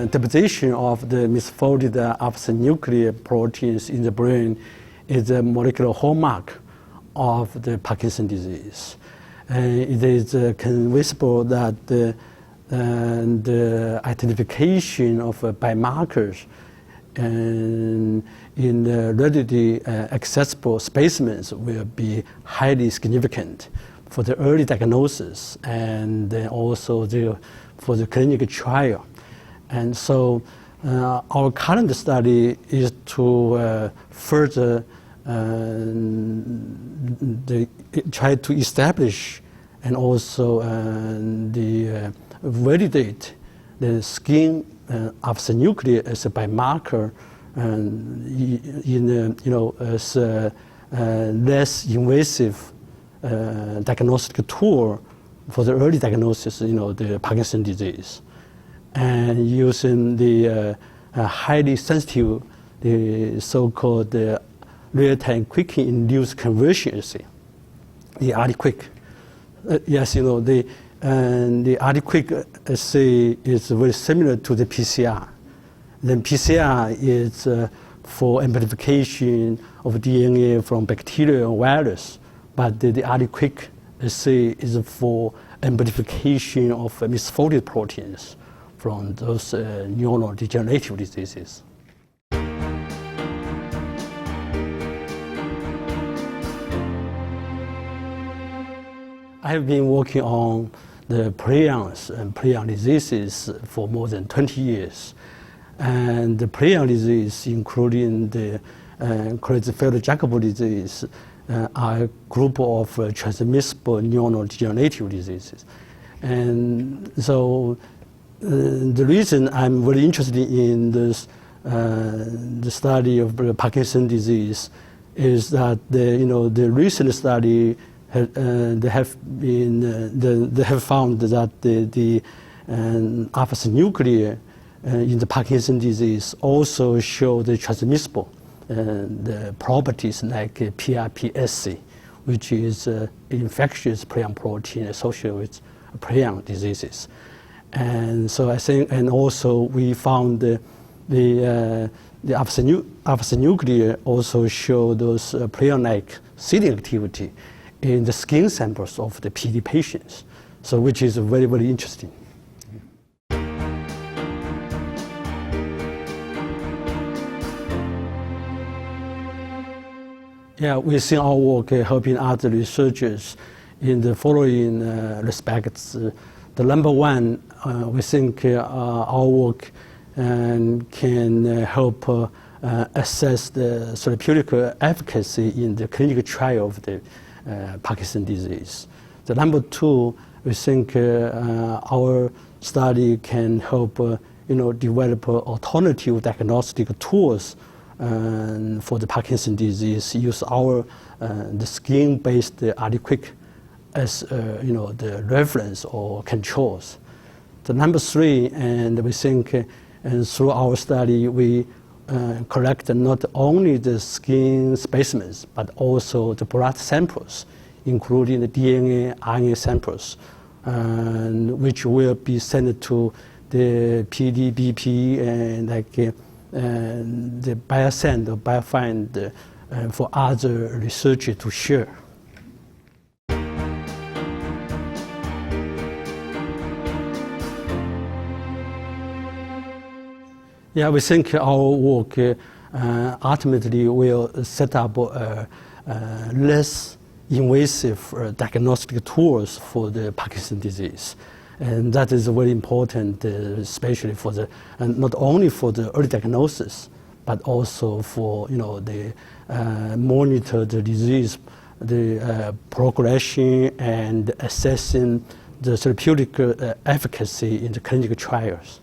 deposition of the misfolded alpha-synuclein proteins in the brain is a molecular hallmark of the Parkinson's disease. It is conceivable that the identification of biomarkers in readily accessible specimens will be highly significant for the early diagnosis and also for the clinical trial. And so our current study is to further try to establish and also validate the skin alpha-synuclein as a biomarker as a less invasive diagnostic tool for the early diagnosis, the Parkinson's disease, and using the highly sensitive, the so-called real-time quick-induced conversion assay, the RT-QuIC. Yes, the RT-QuIC assay is very similar to the PCR. Then PCR is for amplification of DNA from bacteria and virus, but the RT-QuIC assay is for amplification of misfolded proteins from those neurodegenerative diseases. I have been working on the prions and prion diseases for more than 20 years. And the prion disease, including the Creutzfeldt-Jakob disease, are a group of transmissible neurodegenerative diseases. And so the reason I'm very interested in this, the study of Parkinson's disease is that the recent study they have found that the alpha-synuclein in the Parkinson's disease also show the transmissible the properties like PRPSC, which is infectious prion protein associated with prion diseases. And so I think, and also we found the alpha-synuclein also show those prion-like seeding activity in the skin samples of the PD patients, so which is very, very interesting. Yeah, we see our work helping other researchers in the following respects. The number one, we think our work can help assess the therapeutic efficacy in the clinical trial of the Parkinson's disease. The number two, we think our study can help develop alternative diagnostic tools for the Parkinson's disease. Use our the skin-based RT-QuIC as the reference or controls. The number three, and we think through our study we collect not only the skin specimens but also the blood samples, including the DNA, RNA samples, which will be sent to the PD/BP and the BioSend or BioFind for other researchers to share. Yeah, we think our work ultimately will set up less invasive diagnostic tools for the Parkinson's disease. And that is very important, especially for not only for the early diagnosis, but also for the monitor the disease, the progression, and assessing the therapeutic efficacy in the clinical trials.